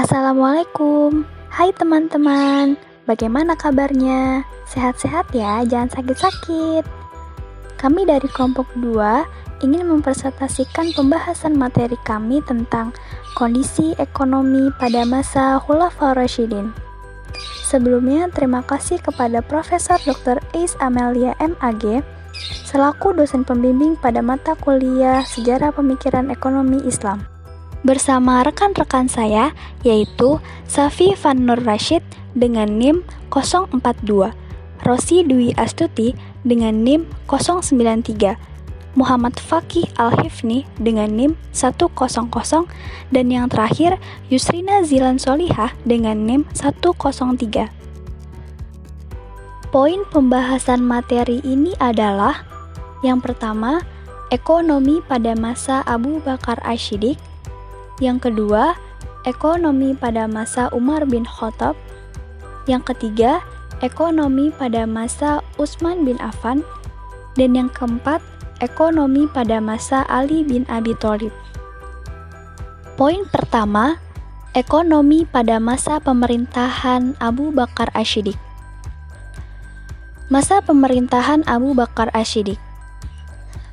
Assalamualaikum. Hai teman-teman, bagaimana kabarnya? Sehat-sehat ya, jangan sakit-sakit. Kami dari kelompok 2 ingin mempresentasikan pembahasan materi kami tentang kondisi ekonomi pada masa Khulafaur Rasyidin. Sebelumnya, terima kasih kepada Profesor Dr. Ais Amelia MAG selaku dosen pembimbing pada mata kuliah Sejarah Pemikiran Ekonomi Islam. Bersama rekan-rekan saya, yaitu Safi Van Nur Rashid dengan NIM 042, Rosi Dwi Astuti dengan NIM 093, Muhammad Fakih Al-Hifni dengan NIM 100, dan yang terakhir Yusrina Zilan Solihah dengan NIM 103. Poin pembahasan materi ini adalah: yang pertama, ekonomi pada masa Abu Bakar Asy-Syiddiq; yang kedua, ekonomi pada masa Umar bin Khattab; yang ketiga, ekonomi pada masa Utsman bin Affan; dan yang keempat, ekonomi pada masa Ali bin Abi Thalib. Poin pertama, ekonomi pada masa pemerintahan Abu Bakar Asy-Syiddiq. Masa pemerintahan Abu Bakar Asy-Syiddiq.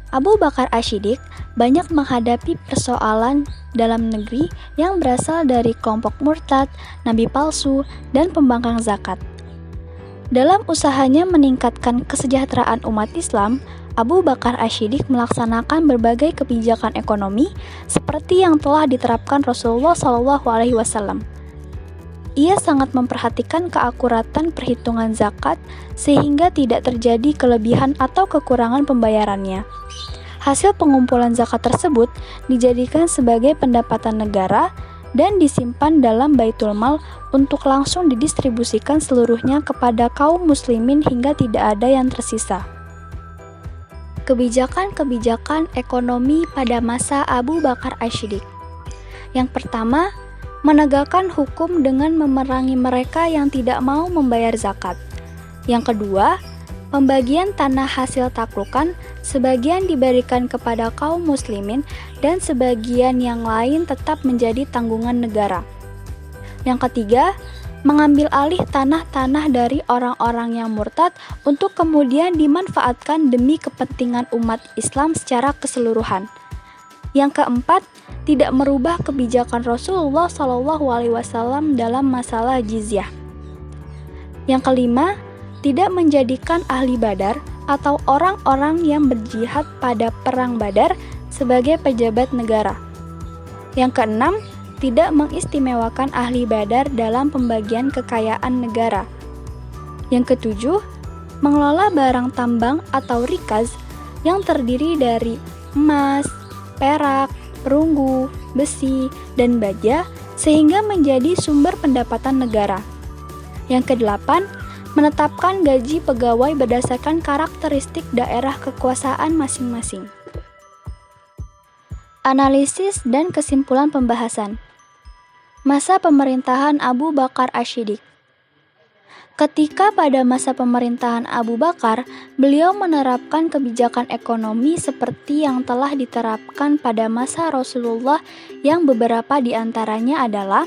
Abu Bakar Asy-Syiddiq banyak menghadapi persoalan dalam negeri yang berasal dari kelompok murtad, nabi palsu, dan pembangkang zakat. Dalam usahanya meningkatkan kesejahteraan umat Islam, Abu Bakar Asy-Syiddiq melaksanakan berbagai kebijakan ekonomi seperti yang telah diterapkan Rasulullah SAW. Ia sangat memperhatikan keakuratan perhitungan zakat sehingga tidak terjadi kelebihan atau kekurangan pembayarannya. Hasil pengumpulan zakat tersebut dijadikan sebagai pendapatan negara dan disimpan dalam Baitul Mal untuk langsung didistribusikan seluruhnya kepada kaum muslimin hingga tidak ada yang tersisa. Kebijakan-kebijakan ekonomi pada masa Abu Bakar Asy-Syiddiq. Yang pertama, menegakkan hukum dengan memerangi mereka yang tidak mau membayar zakat. Yang kedua, pembagian tanah hasil taklukan, sebagian diberikan kepada kaum muslimin dan sebagian yang lain tetap menjadi tanggungan negara. Yang ketiga, mengambil alih tanah-tanah dari orang-orang yang murtad untuk kemudian dimanfaatkan demi kepentingan umat Islam secara keseluruhan. Yang keempat, tidak merubah kebijakan Rasulullah SAW dalam masalah jizyah. Yang kelima, tidak menjadikan ahli Badar atau orang-orang yang berjihad pada perang Badar sebagai pejabat negara. Yang keenam, tidak mengistimewakan ahli Badar dalam pembagian kekayaan negara. Yang ketujuh, mengelola barang tambang atau rikaz yang terdiri dari emas, perak, perunggu, besi, dan baja sehingga menjadi sumber pendapatan negara. Yang kedelapan, menetapkan gaji pegawai berdasarkan karakteristik daerah kekuasaan masing-masing. Analisis dan kesimpulan pembahasan. Masa pemerintahan Abu Bakar Asy-Syiddiq. Ketika pada masa pemerintahan Abu Bakar, beliau menerapkan kebijakan ekonomi seperti yang telah diterapkan pada masa Rasulullah yang beberapa di antaranya adalah: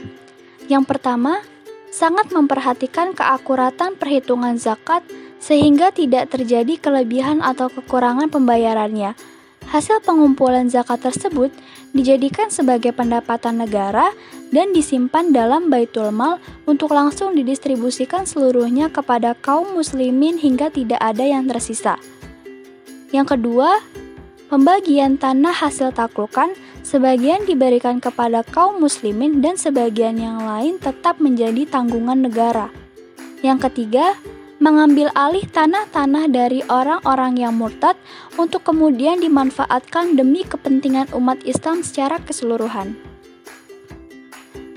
yang pertama, sangat memperhatikan keakuratan perhitungan zakat sehingga tidak terjadi kelebihan atau kekurangan pembayarannya. Hasil pengumpulan zakat tersebut dijadikan sebagai pendapatan negara dan disimpan dalam Baitul Mal untuk langsung didistribusikan seluruhnya kepada kaum muslimin hingga tidak ada yang tersisa. Yang kedua, pembagian tanah hasil taklukan, sebagian diberikan kepada kaum muslimin dan sebagian yang lain tetap menjadi tanggungan negara. Yang ketiga, mengambil alih tanah-tanah dari orang-orang yang murtad untuk kemudian dimanfaatkan demi kepentingan umat Islam secara keseluruhan.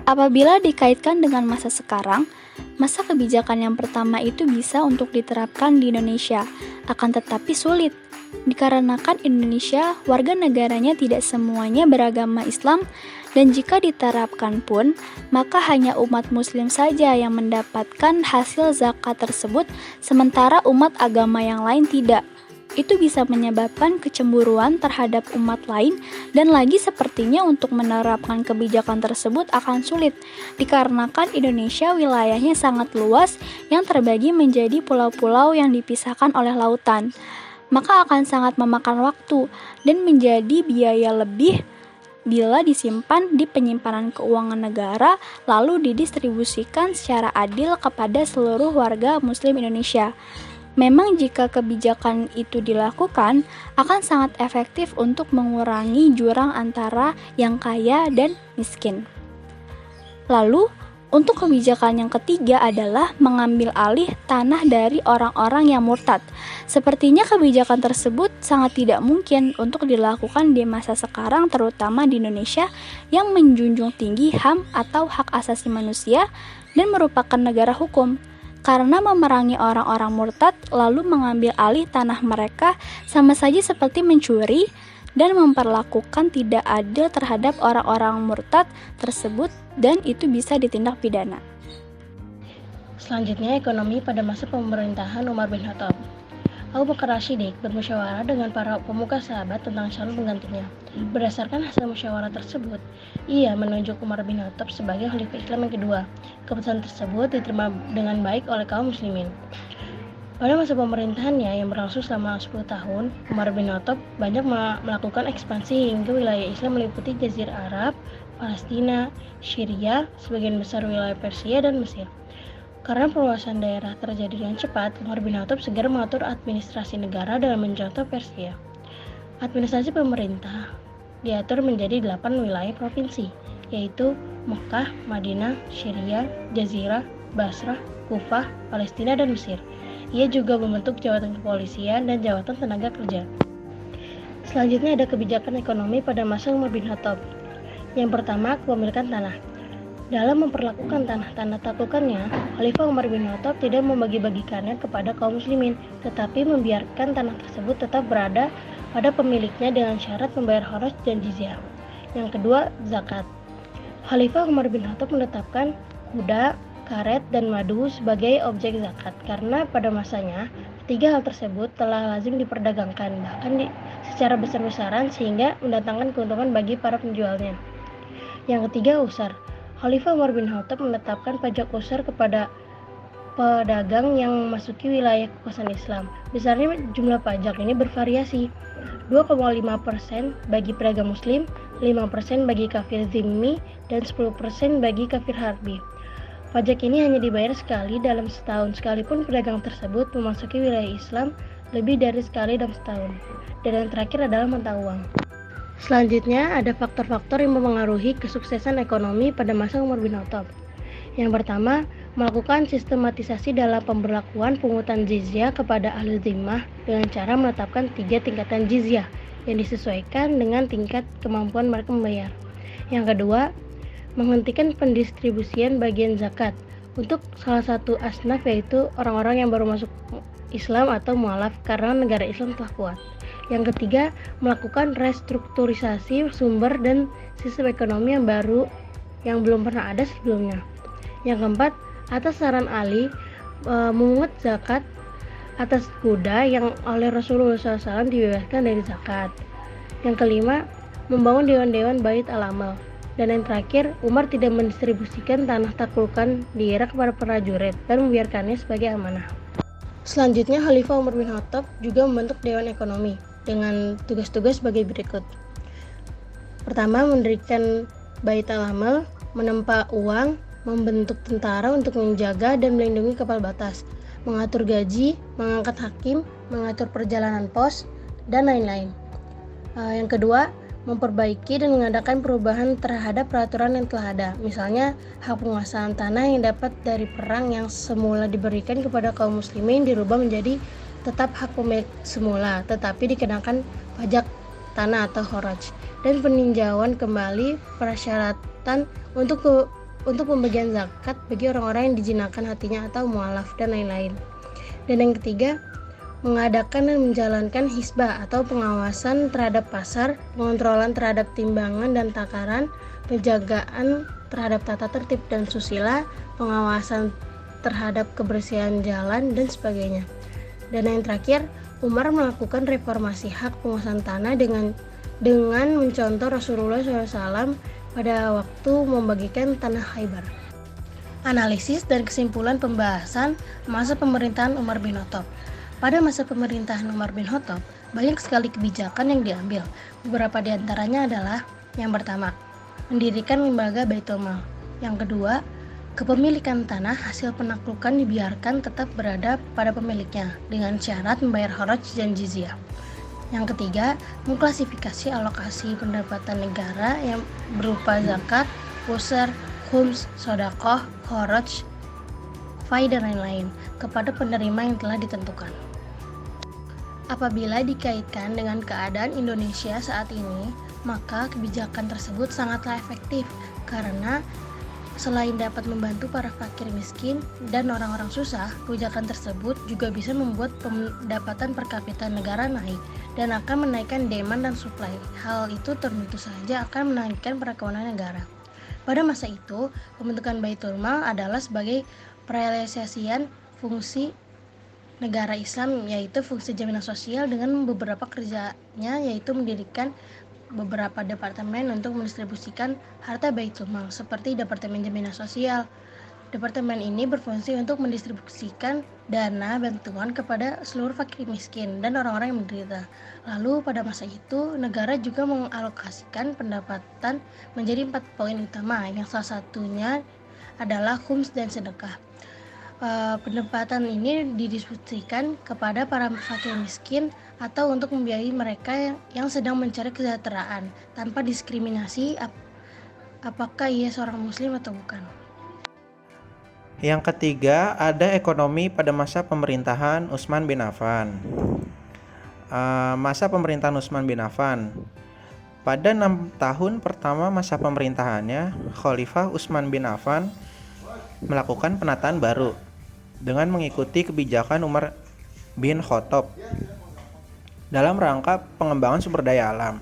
Apabila dikaitkan dengan masa sekarang, masa kebijakan yang pertama itu bisa untuk diterapkan di Indonesia, akan tetapi sulit, dikarenakan Indonesia warga negaranya tidak semuanya beragama Islam, dan jika diterapkan pun, maka hanya umat muslim saja yang mendapatkan hasil zakat tersebut, sementara umat agama yang lain tidak. itu bisa menyebabkan kecemburuan terhadap umat lain, dan lagi sepertinya untuk menerapkan kebijakan tersebut akan sulit dikarenakan Indonesia wilayahnya sangat luas yang terbagi menjadi pulau-pulau yang dipisahkan oleh lautan. Maka akan sangat memakan waktu dan menjadi biaya lebih bila disimpan di penyimpanan keuangan negara lalu didistribusikan secara adil kepada seluruh warga Muslim Indonesia. Memang jika kebijakan itu dilakukan, akan sangat efektif untuk mengurangi jurang antara yang kaya dan miskin. Lalu, untuk kebijakan yang ketiga adalah mengambil alih tanah dari orang-orang yang murtad. Sepertinya kebijakan tersebut sangat tidak mungkin untuk dilakukan di masa sekarang, terutama di Indonesia yang menjunjung tinggi HAM atau hak asasi manusia dan merupakan negara hukum. Karena memerangi orang-orang murtad lalu mengambil alih tanah mereka sama saja seperti mencuri dan memperlakukan tidak adil terhadap orang-orang murtad tersebut, dan itu bisa ditindak pidana. Selanjutnya, ekonomi pada masa pemerintahan Umar bin Khattab. Abu Bakar Ashidik bermusyawarah dengan para pemuka sahabat tentang calon penggantinya. Berdasarkan hasil musyawarah tersebut, ia menunjuk Umar bin Khattab sebagai khalifah Islam yang kedua. Keputusan tersebut diterima dengan baik oleh kaum muslimin. Pada masa pemerintahannya yang berlangsung selama 10 tahun, Umar bin Khattab banyak melakukan ekspansi hingga wilayah Islam meliputi Jazirah Arab, Palestina, Syria, sebagian besar wilayah Persia, dan Mesir. Karena perluasan daerah terjadi dengan cepat, Umar bin Khattab segera mengatur administrasi negara dalam mencontoh Persia. Administrasi pemerintah diatur menjadi 8 wilayah provinsi, yaitu Mekah, Madinah, Syria, Jazirah, Basrah, Kufah, Palestina, dan Mesir. Ia juga membentuk jabatan kepolisian dan jabatan tenaga kerja. Selanjutnya ada kebijakan ekonomi pada masa Umar bin Khattab. Yang pertama, kepemilikan tanah. Dalam memperlakukan tanah-tanah taklukannya, Khalifah Umar bin Khattab tidak membagi-bagikannya kepada kaum muslimin, tetapi membiarkan tanah tersebut tetap berada pada pemiliknya dengan syarat membayar kharaj dan jizyah. Yang kedua, zakat. Khalifah Umar bin Khattab menetapkan kuda, karet, dan madu sebagai objek zakat karena pada masanya ketiga hal tersebut telah lazim diperdagangkan, bahkan secara besar-besaran sehingga mendatangkan keuntungan bagi para penjualnya. Yang ketiga, usar. Khalifah Umar bin Khattab menetapkan pajak usar kepada pedagang yang memasuki wilayah kekuasaan Islam. Besarnya jumlah pajak ini bervariasi, 2,5% bagi pedagang muslim, 5% bagi kafir zimmi, dan 10% bagi kafir harbi. Pajak ini hanya dibayar sekali dalam setahun, sekalipun pedagang tersebut memasuki wilayah Islam lebih dari sekali dalam setahun. Dan yang terakhir adalah mata uang. Selanjutnya ada faktor-faktor yang mempengaruhi kesuksesan ekonomi pada masa Umar bin Khattab. Yang pertama, melakukan sistematisasi dalam pemberlakuan pungutan jizyah kepada ahli zimmah dengan cara menetapkan 3 tingkatan jizyah yang disesuaikan dengan tingkat kemampuan mereka membayar. Yang kedua, menghentikan pendistribusian bagian zakat untuk salah satu asnaf, yaitu orang-orang yang baru masuk Islam atau mualaf karena negara Islam telah kuat. Yang ketiga, melakukan restrukturisasi sumber dan sistem ekonomi yang baru yang belum pernah ada sebelumnya. Yang keempat, atas saran Ali, memungut zakat atas kuda yang oleh Rasulullah SAW dibebaskan dari zakat. Yang kelima, membangun dewan-dewan Bait al-Amal. Dan yang terakhir, Umar tidak mendistribusikan tanah taklukan di Irak kepada prajurit dan membiarkannya sebagai amanah. Selanjutnya, Khalifah Umar bin Khattab juga membentuk Dewan Ekonomi dengan tugas-tugas sebagai berikut. Pertama, mendirikan Bait al-Amal, menempa uang, membentuk tentara untuk menjaga dan melindungi kapal batas, mengatur gaji, mengangkat hakim, mengatur perjalanan pos, dan lain-lain. Yang kedua, memperbaiki dan mengadakan perubahan terhadap peraturan yang telah ada. Misalnya, hak penguasaan tanah yang dapat dari perang yang semula diberikan kepada kaum muslimin dirubah menjadi tetap hak pemilik semula, tetapi dikenakan pajak tanah atau kharaj, dan peninjauan kembali persyaratan untuk pembagian zakat bagi orang-orang yang dijinakan hatinya atau mualaf, dan lain-lain. Dan yang ketiga, mengadakan dan menjalankan hisbah atau pengawasan terhadap pasar, pengontrolan terhadap timbangan dan takaran, penjagaan terhadap tata tertib dan susila, pengawasan terhadap kebersihan jalan, dan sebagainya. Dan yang terakhir, Umar melakukan reformasi hak penguasaan tanah dengan mencontoh Rasulullah SAW pada waktu membagikan tanah Khaybar. Analisis dan kesimpulan pembahasan masa pemerintahan Umar bin Khattab. Pada masa pemerintahan Umar bin Khattab, banyak sekali kebijakan yang diambil. Beberapa di antaranya adalah: yang pertama, mendirikan lembaga Baitul Mal. Yang kedua, kepemilikan tanah hasil penaklukan dibiarkan tetap berada pada pemiliknya dengan syarat membayar kharaj dan jizyah. Yang ketiga, mengklasifikasi alokasi pendapatan negara yang berupa zakat, usur, khums, sedekah, kharaj, fai dan lain-lain kepada penerima yang telah ditentukan. Apabila dikaitkan dengan keadaan Indonesia saat ini, maka kebijakan tersebut sangatlah efektif karena selain dapat membantu para fakir miskin dan orang-orang susah, kebijakan tersebut juga bisa membuat pendapatan per kapita negara naik dan akan menaikkan demand dan supply. Hal itu tentu saja akan menaikkan perekonomian negara. Pada masa itu, pembentukan Baitul Mal adalah sebagai perealisasian fungsi negara Islam, yaitu fungsi jaminan sosial dengan beberapa kerjanya, yaitu mendirikan beberapa departemen untuk mendistribusikan harta Baitul Mal, seperti Departemen Jaminan Sosial. Departemen ini berfungsi untuk mendistribusikan dana bantuan kepada seluruh fakir miskin dan orang-orang yang menderita. Lalu pada masa itu, negara juga mengalokasikan pendapatan menjadi 4 poin utama, yang salah satunya adalah khums dan sedekah. Pendapatan ini didistribusikan kepada para fakir miskin atau untuk membiayai mereka yang sedang mencari kesejahteraan tanpa diskriminasi apakah ia seorang muslim atau bukan. Yang ketiga, ada ekonomi pada masa pemerintahan Utsman bin Affan. Masa pemerintahan Utsman bin Affan. Pada 6 tahun pertama masa pemerintahannya, Khalifah Utsman bin Affan melakukan penataan baru dengan mengikuti kebijakan Umar bin Khattab dalam rangka pengembangan sumber daya alam.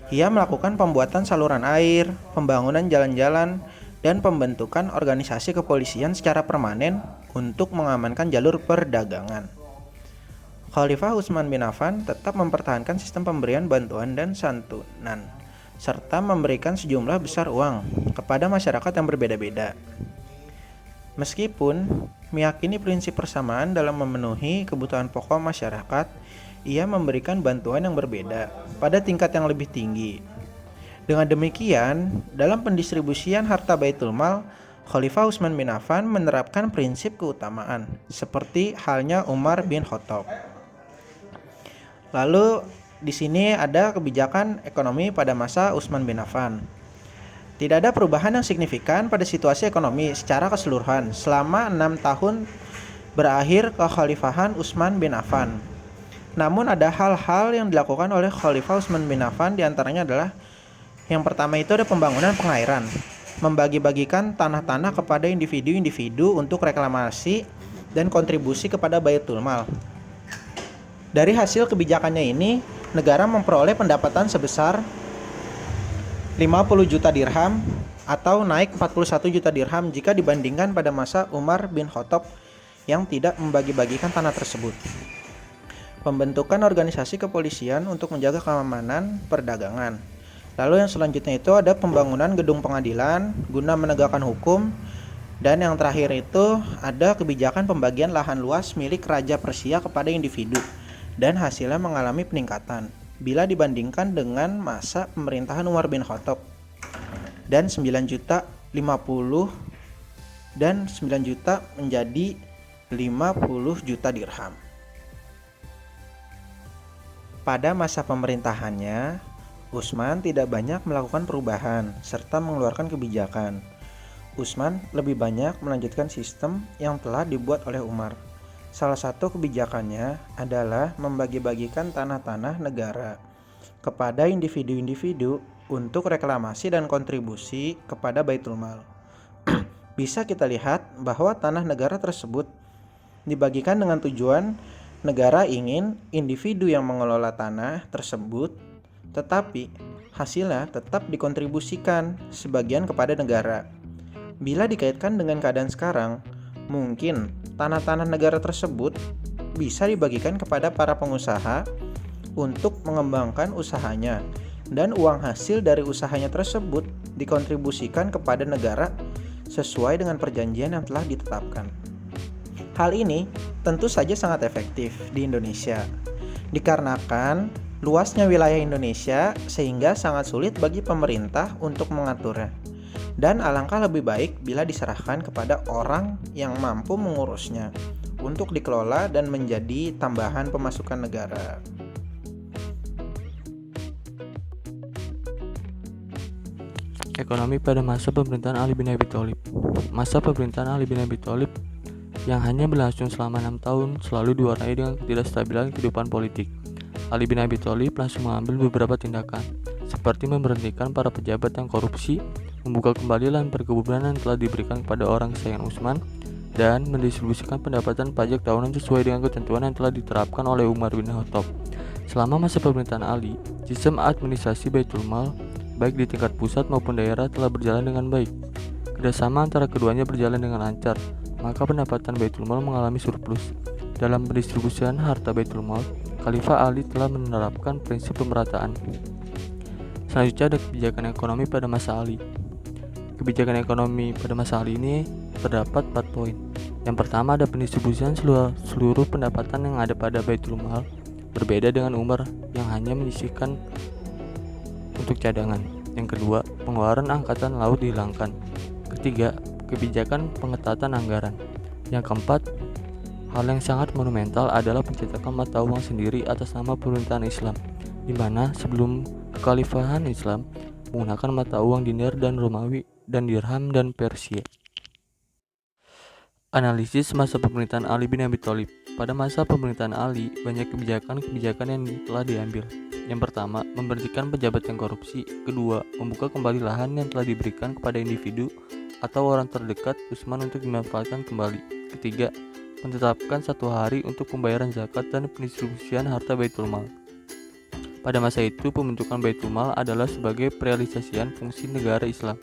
Ia melakukan pembuatan saluran air, pembangunan jalan-jalan, dan pembentukan organisasi kepolisian secara permanen untuk mengamankan jalur perdagangan. Khalifah Utsman bin Affan tetap mempertahankan sistem pemberian bantuan dan santunan, serta memberikan sejumlah besar uang kepada masyarakat yang berbeda-beda. Meskipun meyakini prinsip persamaan dalam memenuhi kebutuhan pokok masyarakat, ia memberikan bantuan yang berbeda pada tingkat yang lebih tinggi. Dengan demikian, dalam pendistribusian harta Baitul Mal, Khalifah Utsman bin Affan menerapkan prinsip keutamaan, seperti halnya Umar bin Khattab. Lalu di sini ada kebijakan ekonomi pada masa Utsman bin Affan. Tidak ada perubahan yang signifikan pada situasi ekonomi secara keseluruhan selama 6 tahun berakhir kekhalifahan Utsman bin Affan. Namun ada hal-hal yang dilakukan oleh Khalifah Utsman bin Affan, diantaranya adalah yang pertama itu ada pembangunan pengairan, membagi-bagikan tanah-tanah kepada individu-individu untuk reklamasi dan kontribusi kepada Baitul Mal. Dari hasil kebijakannya ini, negara memperoleh pendapatan sebesar 50 juta dirham atau naik 41 juta dirham jika dibandingkan pada masa Umar bin Khattab yang tidak membagi-bagikan tanah tersebut. Pembentukan organisasi kepolisian untuk menjaga keamanan perdagangan. Lalu yang selanjutnya itu ada pembangunan gedung pengadilan guna menegakkan hukum, dan yang terakhir itu ada kebijakan pembagian lahan luas milik Raja Persia kepada individu, dan hasilnya mengalami peningkatan bila dibandingkan dengan masa pemerintahan Umar bin Khattab, dan 9 juta 50 dan 9 juta menjadi 50 juta dirham. Pada masa pemerintahannya, Utsman tidak banyak melakukan perubahan serta mengeluarkan kebijakan. Utsman lebih banyak melanjutkan sistem yang telah dibuat oleh Umar. Salah satu kebijakannya adalah membagi-bagikan tanah-tanah negara kepada individu-individu untuk reklamasi dan kontribusi kepada Baitul Mal. Bisa kita lihat bahwa tanah negara tersebut dibagikan dengan tujuan negara ingin individu yang mengelola tanah tersebut, tetapi hasilnya tetap dikontribusikan sebagian kepada negara. Bila dikaitkan dengan keadaan sekarang, mungkin tanah-tanah negara tersebut bisa dibagikan kepada para pengusaha untuk mengembangkan usahanya, dan uang hasil dari usahanya tersebut dikontribusikan kepada negara sesuai dengan perjanjian yang telah ditetapkan. Hal ini tentu saja sangat efektif di Indonesia, dikarenakan luasnya wilayah Indonesia sehingga sangat sulit bagi pemerintah untuk mengaturnya. Dan alangkah lebih baik bila diserahkan kepada orang yang mampu mengurusnya untuk dikelola dan menjadi tambahan pemasukan negara. Ekonomi pada masa pemerintahan Ali bin Abi Thalib. Masa pemerintahan Ali bin Abi Thalib yang hanya berlangsung selama 6 tahun selalu diwarnai dengan ketidakstabilan kehidupan politik. Ali bin Abi Thalib langsung mengambil beberapa tindakan, seperti memberhentikan para pejabat yang korupsi, membuka kembali lahan perkebunan yang telah diberikan kepada orang kesayangan Utsman, dan mendistribusikan pendapatan pajak tahunan sesuai dengan ketentuan yang telah diterapkan oleh Umar bin Khattab. Selama masa pemerintahan Ali, sistem administrasi Baitul Mal baik di tingkat pusat maupun daerah telah berjalan dengan baik. Kerjasama antara keduanya berjalan dengan lancar, maka pendapatan Baitul Mal mengalami surplus. Dalam pendistribusian harta Baitul Mal, Khalifah Ali telah menerapkan prinsip pemerataan. Selanjutnya ada kebijakan ekonomi pada masa Ali. Kebijakan ekonomi pada masa Ali ini terdapat 4 poin. Yang pertama ada pendistribusian seluruh pendapatan yang ada pada Baitul Mal, berbeda dengan Umar yang hanya menyisihkan untuk cadangan. Yang kedua, pengeluaran angkatan laut dihilangkan. Ketiga, kebijakan pengetatan anggaran. Yang keempat, hal yang sangat monumental adalah pencetakan mata uang sendiri atas nama pemerintahan Islam, di mana sebelum kekhalifahan Islam menggunakan mata uang dinar dan Romawi dan dirham dan Persia. Analisis masa pemerintahan Ali bin Abi Thalib. Pada masa pemerintahan Ali, banyak kebijakan-kebijakan yang telah diambil. Yang pertama, memberhentikan pejabat yang korupsi. Kedua, membuka kembali lahan yang telah diberikan kepada individu atau orang terdekat Utsman untuk dimanfaatkan kembali. Ketiga, menetapkan 1 hari untuk pembayaran zakat dan pendistribusian harta Baitul Mal. Pada masa itu, pembentukan Baitul Mal adalah sebagai perealisasian fungsi negara Islam,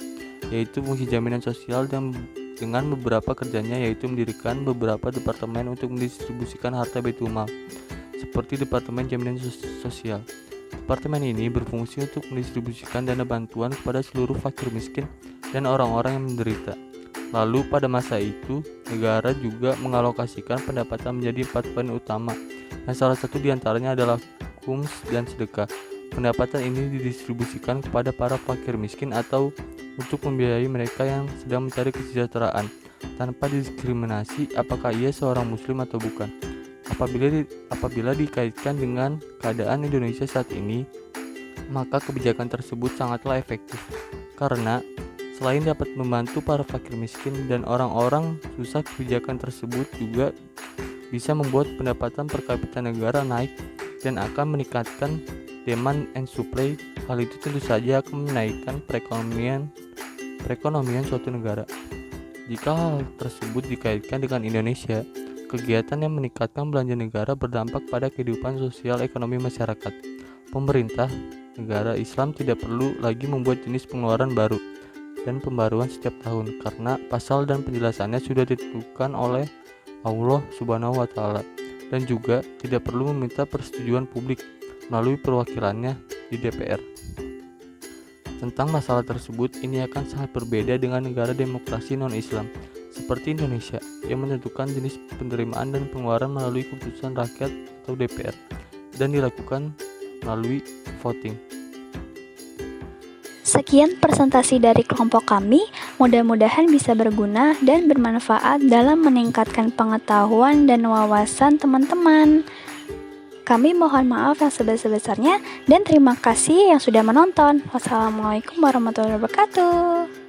yaitu fungsi jaminan sosial dan dengan beberapa kerjanya, yaitu mendirikan beberapa departemen untuk mendistribusikan harta Baitul Mal, seperti Departemen Jaminan Sosial. Departemen ini berfungsi untuk mendistribusikan dana bantuan kepada seluruh fakir miskin dan orang-orang yang menderita. Lalu pada masa itu, negara juga mengalokasikan pendapatan menjadi 4 poin utama, yang salah satu diantaranya adalah khums dan sedekah. Pendapatan ini didistribusikan kepada para fakir miskin atau untuk membiayai mereka yang sedang mencari kesejahteraan, tanpa diskriminasi apakah ia seorang muslim atau bukan. Apabila dikaitkan dengan keadaan Indonesia saat ini, maka kebijakan tersebut sangatlah efektif, karena selain dapat membantu para fakir miskin dan orang-orang susah, kebijakan tersebut juga bisa membuat pendapatan per kapita negara naik dan akan meningkatkan demand and supply. Hal itu tentu saja akan menaikkan perekonomian suatu negara. Jika hal tersebut dikaitkan dengan Indonesia, kegiatan yang meningkatkan belanja negara berdampak pada kehidupan sosial ekonomi masyarakat. Pemerintah negara Islam tidak perlu lagi membuat jenis pengeluaran baru dan pembaruan setiap tahun, karena pasal dan penjelasannya sudah ditentukan oleh Allah Subhanahu wa Ta'ala, dan juga tidak perlu meminta persetujuan publik melalui perwakilannya di DPR. Tentang masalah tersebut, ini akan sangat berbeda dengan negara demokrasi non-Islam seperti Indonesia yang menentukan jenis penerimaan dan pengeluaran melalui keputusan rakyat atau DPR dan dilakukan melalui voting. Sekian presentasi dari kelompok kami, mudah-mudahan bisa berguna dan bermanfaat dalam meningkatkan pengetahuan dan wawasan teman-teman. Kami mohon maaf yang sebesar-besarnya dan terima kasih yang sudah menonton. Wassalamualaikum warahmatullahi wabarakatuh.